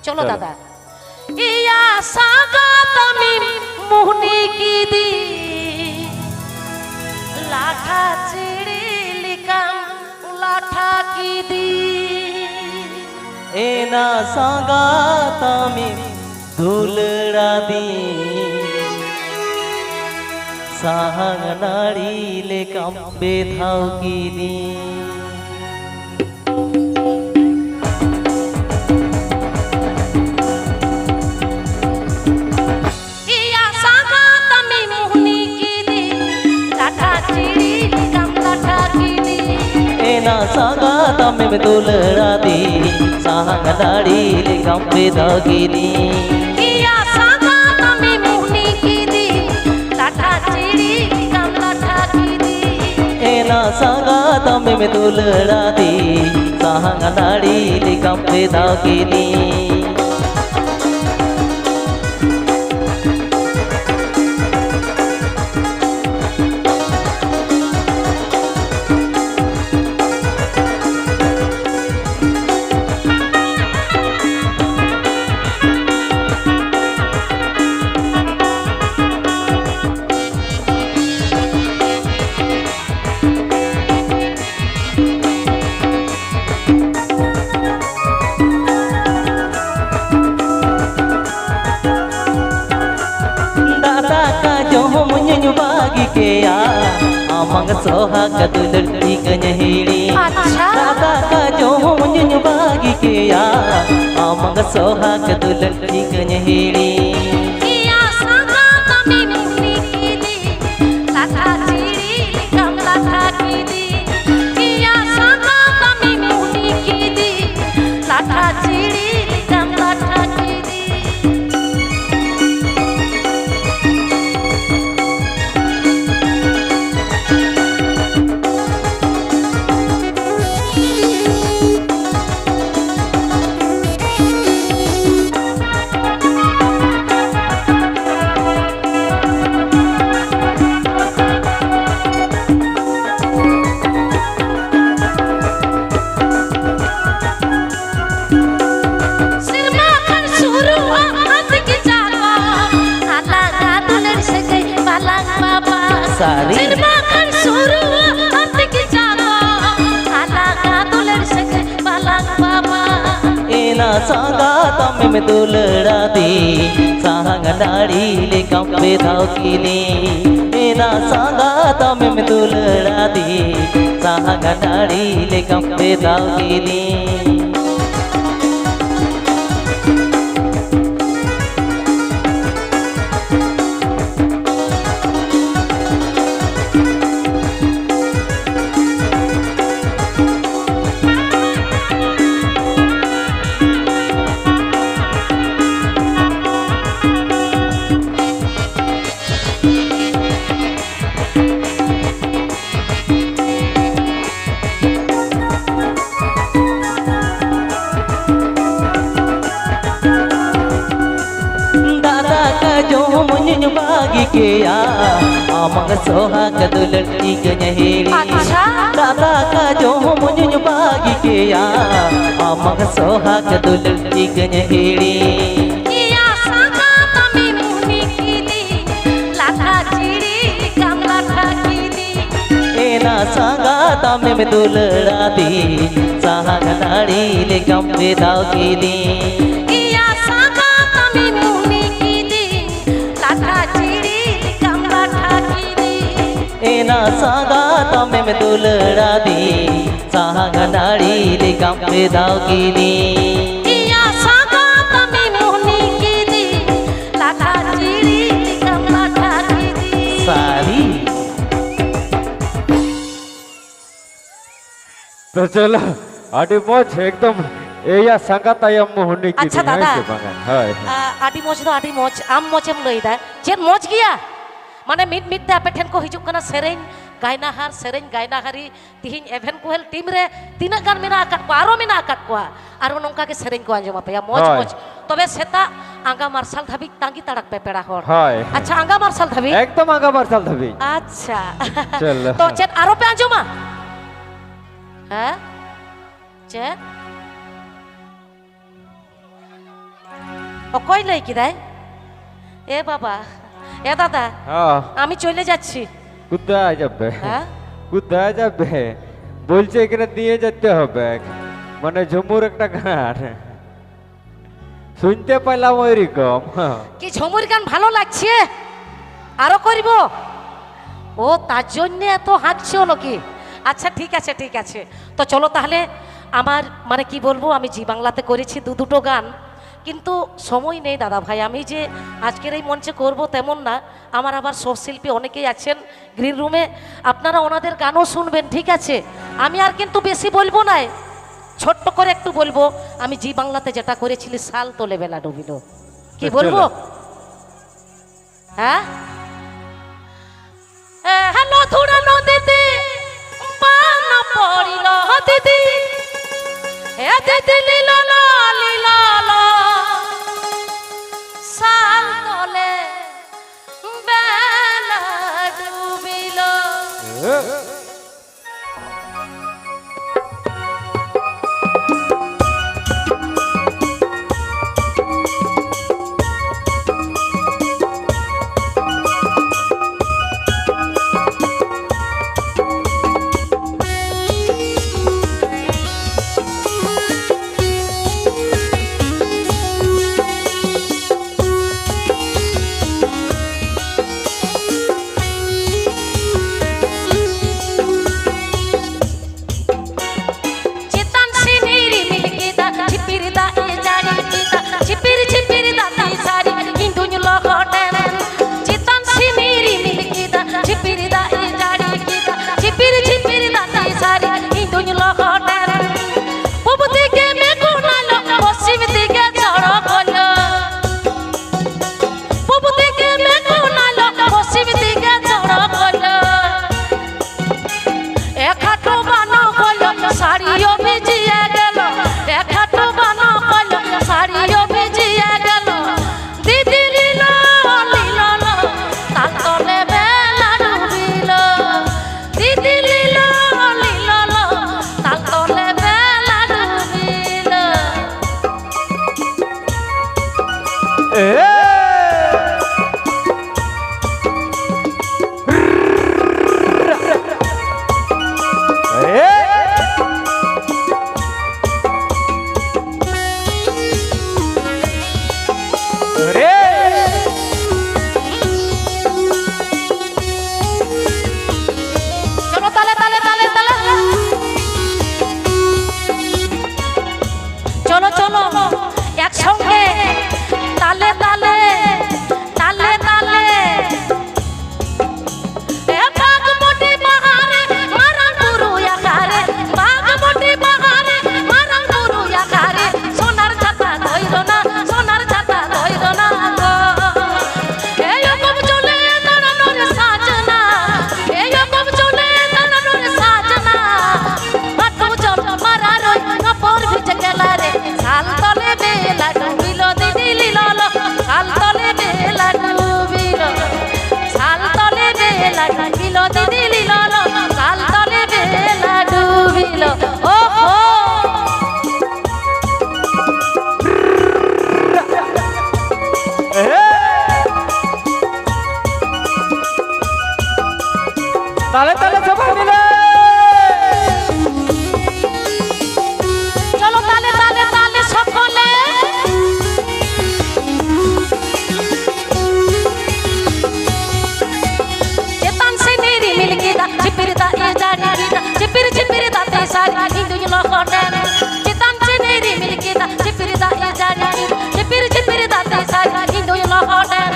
चलो दादा इया सागा तमिम मुहनी की दी लाठा चिड़ी लिकम लाठा की दी एना सागा तमिम दुलड़ा दी साहंग नाड़ी लेकम बेधाव की दी ना सागा तमिम दुलड़ा दी साहंग नाड़ी लेकम बेधाव की दी इया सागा तमिम मुहनी की दी लाठा चिड़ी लिकम लाठा की दी एना सागा तमिम दुलड़ा दी साहंग नाड़ी लेकम बेधाव की दी bagi kaya amang sohag dulti kanyahiri rata ka johom nyu bagi kaya amang sohag dulti kanyahiri iya saga tamim muhni ki di laঠা চিড়ি লিকম লাঠা ki di iya saga tamim muhni ki di লাঠা চিড়ি লিকম লাঠা ki di सारी सिरमाखन सुरू अंत की जावा आला का दुलड़ सके बालक बाबा एना saga तमिम दुलड़ा दी साहंग नाड़ी लेकम बेधाव की दी एना सागा तमिम दुलड़ा दी साहंग नाड़ी लेकम बेधाव की दी nyu bagi kaya amang sohag dulti kanyahiri rata ka johom nyu bagi kaya amang sohag dulti kanyahiri iya saga tamim muhni ki di laঠা চিড়ি লিকম লাঠা ki di एना सागा तमिम दुलड़ा दी साहंग नाड़ी लेकम बेधाव की दी iya saga tamim muhni ki di लाठा चिड़ी लिकम लाठा की दी एना saga तमिम दुलड़ा दी साहंग नाड़ी लेकम बेधाव की दी iya saga tamiम मुहनी की दी लाठा चिड़ी लिकम लाठा की दी सारी तो चलो आदि मोच एकदम एया संगत आयम मुहनी की अच्छा दादा हाय आदि मोच दो आदि मोच आम मोचेम लईदा चेन मोच गया माने मिट मिट ते आपे ठेन को हिजुक कना सेरेन गायनाहार सेरेन गायनाहारी तिहिन एभेन कोहेल टीम रे तीना गान मेना आकाट को आरो मेना आकाट को आरो नोंका के सेरेन को आंजम पे मोच मोच तबे सेता आंगा मार्शल धाबी तांगी तड़क पे पेड़ा होर हाय अच्छा आंगा मार्शल धाबी एकदम आंगा मार्शल धाबी अच्छा चल तो चेन आरो पे आंजमा हैं चेन অকই লই কি দেয় এ বাবা এ দাদা হ্যাঁ আমি চলে যাচ্ছি কোথায় যাবে হ্যাঁ কোথায় যাবে বলছে এখানে দিয়ে যেতে হবে মানে ঝুমুর একটা গান শুনতে পাইলাম ওইরকম কি ঝুমুর গান ভালো লাগছে আরো করব ও তার জন্য এত হাঁকছো নাকি আচ্ছা ঠিক আছে ঠিক আছে তো চলো তাহলে আমার মানে কি বলবো আমি জি বাংলাতে করেছি দুটো গান কিন্তু সময় নেই দাদা ভাই আমি যে আজকের এই মঞ্চে করব তেমন না আমার আবার সহশিল্পী অনেকেই আছেন গ্রিন রুমে আপনারা ওনাদের গানও শুনবেন ঠিক আছে আমি আর কিন্তু বেশি বলবো না ছোট্ট করে একটু বলবো আমি জি বাংলাতে যেটা করেছিলি সাল তোলে বেলা ডুবিল কি বলবো হ্যাঁ হ্যালো ধুরা নদীতে পানা পড়িল দিদি এ দিদি লীলা লীলা সাল তোলে বেলা ডুবিল চলো চলো একসঙ্গে তালে তালে তালে তালে এ বাগমটি বাহারে মারাং গুরু আকারে বাগমটি বাহারে মারাং গুরু আকারে সোনার ছাতা ধইরো না সোনার ছাতা ধইরো না গো এই রকম চলে দাঁড়ানোর সাজনা এই রকম চলে দাঁড়ানোর সাজনা হাঁটু চল মারা রই কাপড় ভিজে গেলা রে সাল তলে বেলা ডুবিল দিদি লীলল সাল তলে বেলা ডুবিল সাল তলে বেলা ডুবিল দিদি লীলল সাল তলে বেলা ডুবিল ও হো তালে তালে সবাই মিলে চলো তালে তালে তালে সকলে চেতন সে নেরি মিল গীতা ঝিপির দা এ জারি গীতা ঝিপির ঝিপির দা তে সারি হিন্দু লহটেন চেতন সে নেরি মিল গীতা ঝিপির দা এ জারি গীতা ঝিপির ঝিপির দা তে সারি হিন্দু লহটেন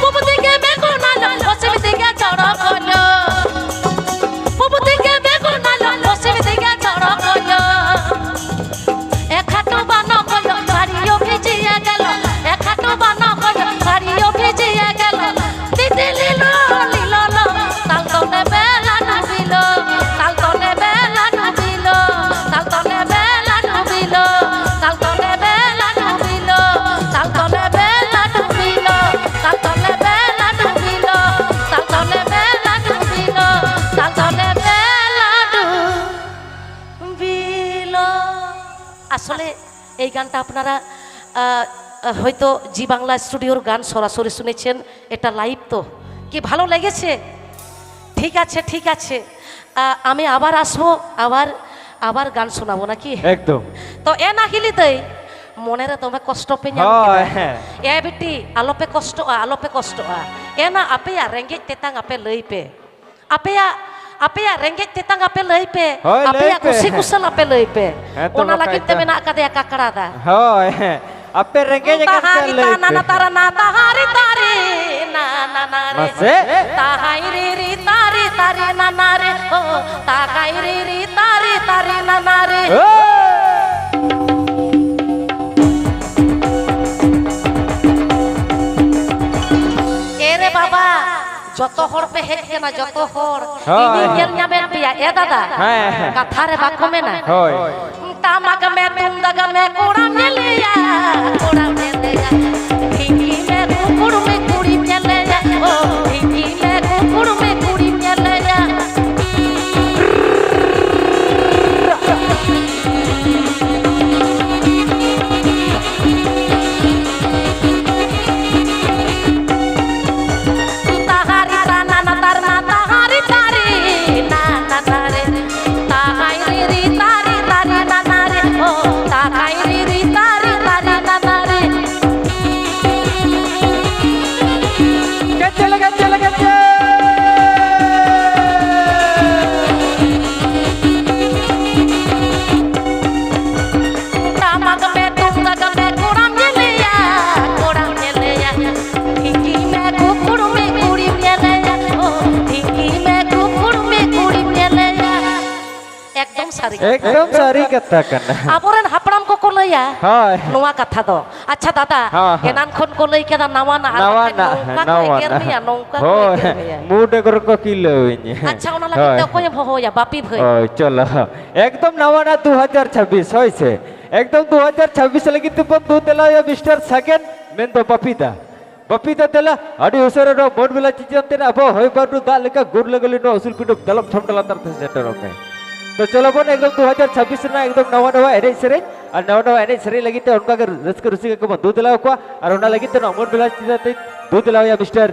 বুবু দিকে বেকো নালো পশ্চিম দিকে চড় কলো বুবু দিকে বেকো নালো পশ্চিম দিকে চড় কলো এখাটো বানো কলো শাড়িও ভিজিয়ে গেল এখাটো বানো কলো শাড়িও ভিজিয়ে গেল দিদি লীল লীলল তাল তলে বেলা ডুবিল তাল তলে বেলা ডুবিল তাল তলে বেলা ডুবিল তাল তলে বেলা ডুবিল তাল তলে বেলা ডুবিল তাল তলে বেলা ডুবিল তাল তলে বেলা ডুবিল তাল তলে বেলা ডুবিল আসলে এই গানটা আপনারা হয়তো জি বাংলা স্টুডিওর গান সরাসরি শুনেছেন, এটা লাইভ তো, কি ভালো লেগেছে? ঠিক আছে ঠিক আছে, আমি আবার আসবো, আবার আবার গান শোনাবো নাকি? একদম। তো এ না হিলি দেই মনের তুমি কষ্ট পে এ বিটি আলোপে কষ্ট এ না আপেয়া রেঙ্গেজ তেতাং আপে লই পে apea রেঙ্গেজ তেতাং আপে লই পে apea কুসি কুসল আপে লই পে ওনা লাগি তে মেনা কাদে কাকড়া দা হয় আপে রেঙ্গেজ কাকড়া লই পে না তারা না তাহারি তারে না না না রে তাহাই রে রে তারে তারে না না রে ও তাহাই রে রে তারে তারে না না রে এরে বাবা যত হর পে হেজ কেনা যত হর ইনি গেল যাবে পিয়া এ দাদা কথা রে বাকো মে না হয় তামাক মে তুম দাগ মে কোড়া মেলিয়া ঢিঙ্কি মে কুকুর মে কুড়ি মেলিয়া ও ঢিঙ্কি মে কুকুর মে কুড়ি মেলিয়া एकदम सारी कथा करना आबोरेन हापड़ाम को लैया हाय नोआ कथा दो अच्छा दादा एनान खन को लई केदा नवा ना नवा ना नौका मूड कर को किलो इने अच्छा ओना लगे तो कोय भहोया बापी भई ओ चलो एकदम नवा ना 2026 होइसे एकदम 2026 लगी तो बंधु तेला या मिस्टर सेकंड मेन तो पपीता पपीता तेला अडी उसरे रो मोड बेला चिजन तेरा अब होय बाडू दा लेका गुर लगली नो उसूल पिडो दलम छमडला तरते सेंटर ओके तो चलो बोन एकदम 2026 ना एकदम नवा नवा एने सेरे और नवा नवा एने सेरे लगी ते उनका रस्क रुसी के बंधु तेला को और उना लगी ते मोड बेला चिजन दूध लाओ या मिस्टर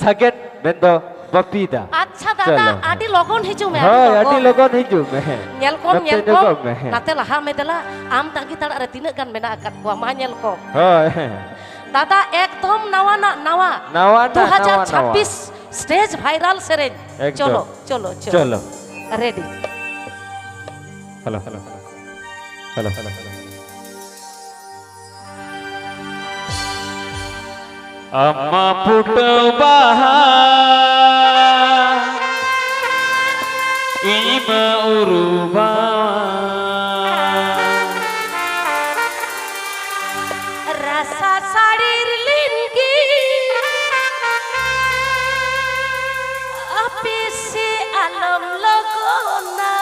सेकंड मेन तो पपीता अच्छा दादा आडी लगन हिजु में हां आडी लगन हिजु में नेल को नाते लहा में देला आम तागी तड़ा रे तिना गान मेना अकत को मा नेल को हां दादा एकदम नवा ना नवा 2026 स्टेज वायरल सेरेन चलो चलो चलो ready hello hello hello hello अम्मा फुटो बाहा इमा उरुबा रसा साड़ीर लिंगी अपे से आलम लगोना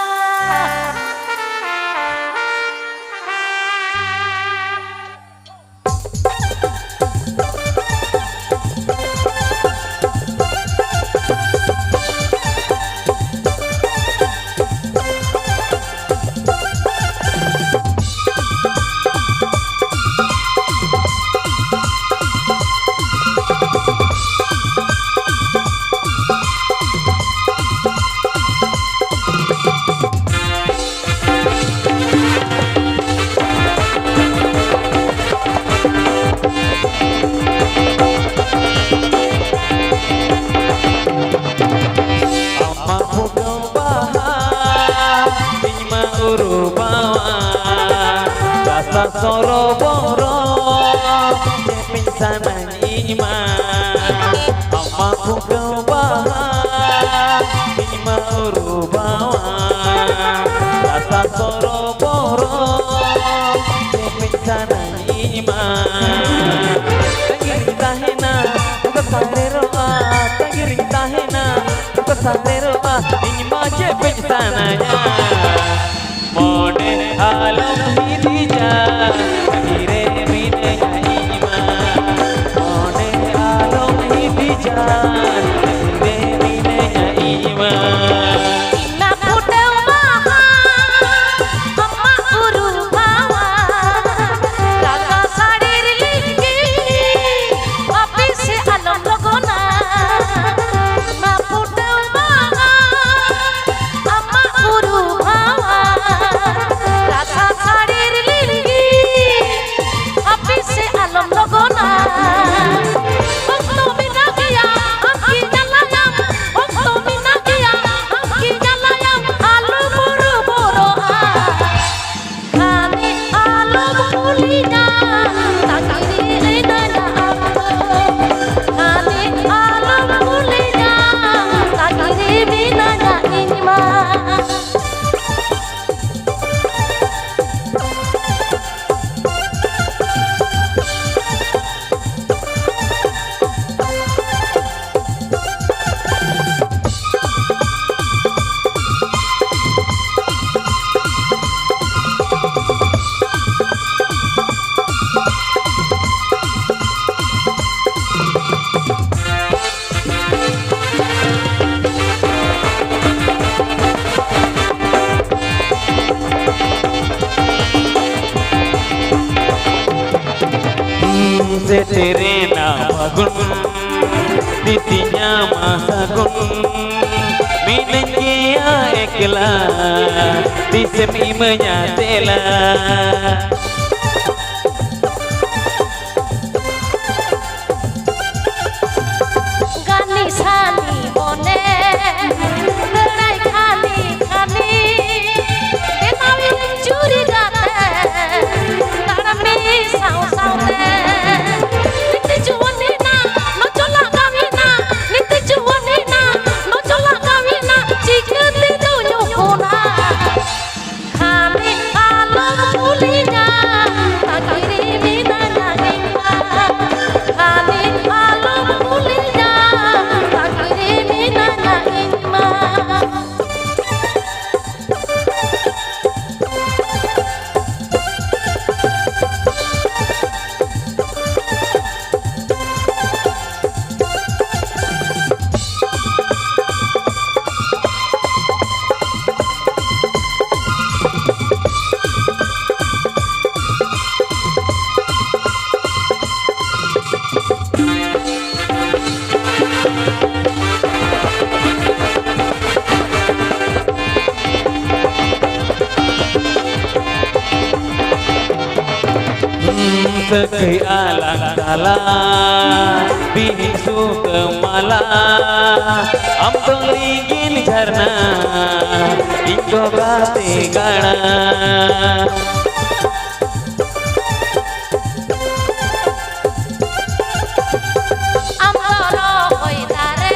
Soroboro Pinsan ima Amma kukabaha Ima urubawa Rasa soroboro Pinsan ima Tagiri tahena Uka sareroa Tagiri tahena Uka sareroa Ima je pinsananya Mone alam hidija Kire mine ima Mone alam hidija Kire mine ima Na putau baha Amma uru bawa Raga sadir lingi seterena bagun titinya masagun minengnya ekla disemi menyatela Ghani Sunny মনে লড়াই খানি খানি বেতাবি চুরি গাতে তাড়ামি Sao সাওতে নিতে জুবনি না নচলা গাবি না নিতে জুবনি না নচলা গাবি না চিকতে দুজো কোনা খানি আলো ভুলি না তাকিরি বিনা জাগিমা খানি আলো ভুলি না তাকিরি বিনা জাগিমা Sekai alang kala bisu kemala ambeligin jarna iko gate gana আমরো হইতারে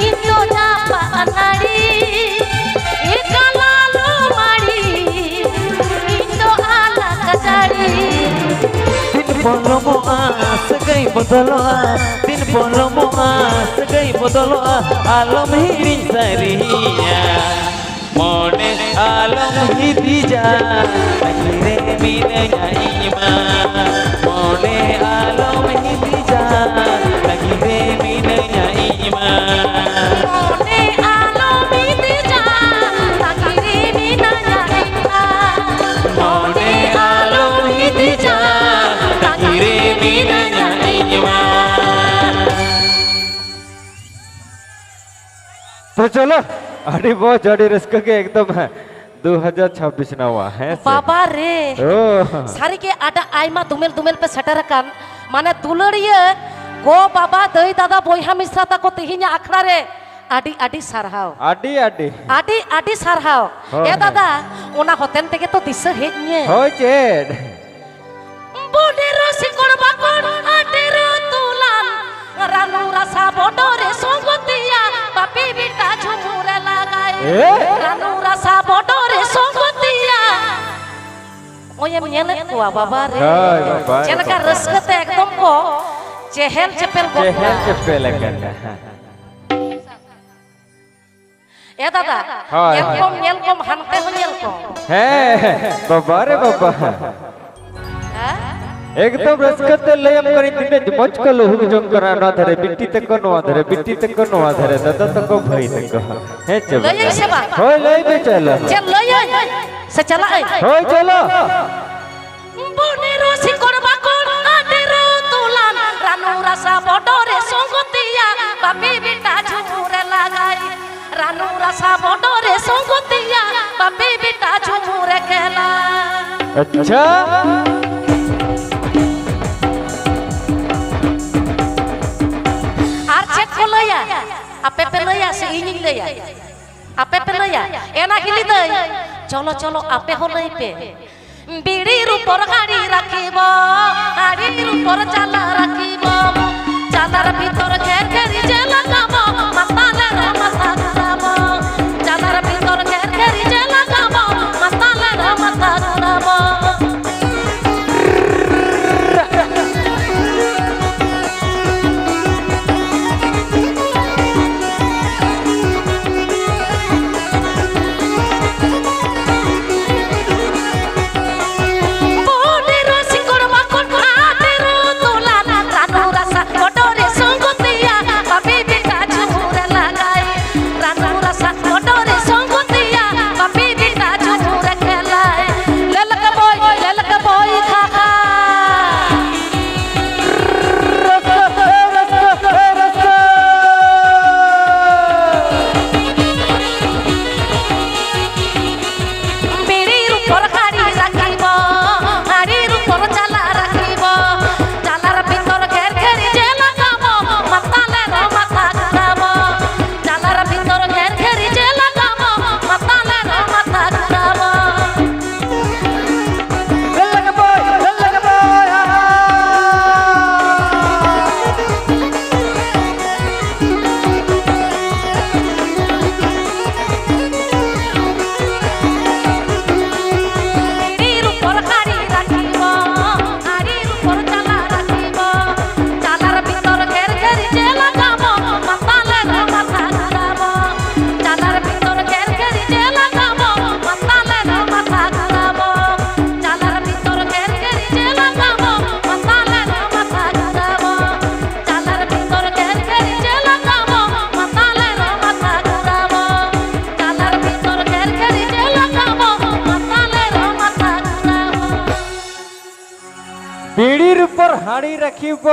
ইতো জাপা আনাড়ি একালালো মাড়ি ইতো আলা কাজাড়ি din polomoa sekai botoloa din polomoa sekai botoloa alam hiring sariya mone alam hitija akhire minanya ima mone alam hitija akhire minanya ima মনে আলো মিটি যা তাকিরি বিনা জাগিমা মনে আলো মিটি যা তাকিরি বিনা জাগিমা तो चलो अड़ी बहुत जड़ी रस्क के एकदम है 2026 नवा है से। বাবা রে ओ সারিকে আডা আইমা দুমেল দুমেল পে সেটার কান মানে দুলড়িয়ে গো বাবা দই দাদা বইহা মিশ্রা তাকো তিহিনা আখড়া রে আডি আডি সারহাও आडी आडी আডি আডি সারহাও এ হ্যাঁ। দাদা ওনা হতেন থেকে তো দিশে হেজ নিয়ে हो चेड বনের শিকড় বাকড় আটের তুলান রানু রাসা বডরে সঙ্গতিয়া বাপি বিটা ঝুমুরে লাগাই এ? রানু রাসা বডরে সঙ্গতিয়া ওই আমি নেলে কোয়া বাবা রে হাই বাবা, যেনকা বাবা। রসকতে একদম কো চেহেল চেপেল গো चेहल चप्पे लगन এ দাদা হাই, এলকম এলকম হানতে হন এলকম है बाबा रे बाबा হ্যাঁ एकदम रस्कते लयम करी दिने मच को लोहु जंग करा ना धरे बिट्टी तक को नवा धरे बिट्टी तक को नवा धरे दादा तक को भई तक को है चल লই সেবা हो लई बे चल যে লই সে চালা हो चलो বনের শিকড় বাকড় আটের তুলান রানু রাসা বডরে সঙ্গতিয়া বাপি বিটা ঝুমুরে লাগাই রানু রাসা বডরে সঙ্গতিয়া বাপি বিটা ঝুমুরে খেলা अच्छा আর চেক কো লইয়া আপে পে লইয়া সে ইনি লইয়া আপে পে লইয়া এনা গিলি দই চলো চলো আপে হলই পে বিড়ির উপর গাড়ি রাখিব গাড়ির উপর চালা রাখিব চালার ভিতর ঘের ঘেরি যে লাগাব মাতালের মাথা ঘুরাব চালার ভিতর ঘের ঘেরি যে লাগাব মাতালের মাথা ঘুরাব বনের শিকড় বাকড় আটের পর হাঁড়ি রাখিব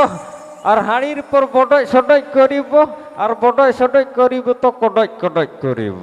আর হাঁড়ির পর বডয় সডয় করিব আর বডয় সডয় করিব তো কডয় কডয় করিব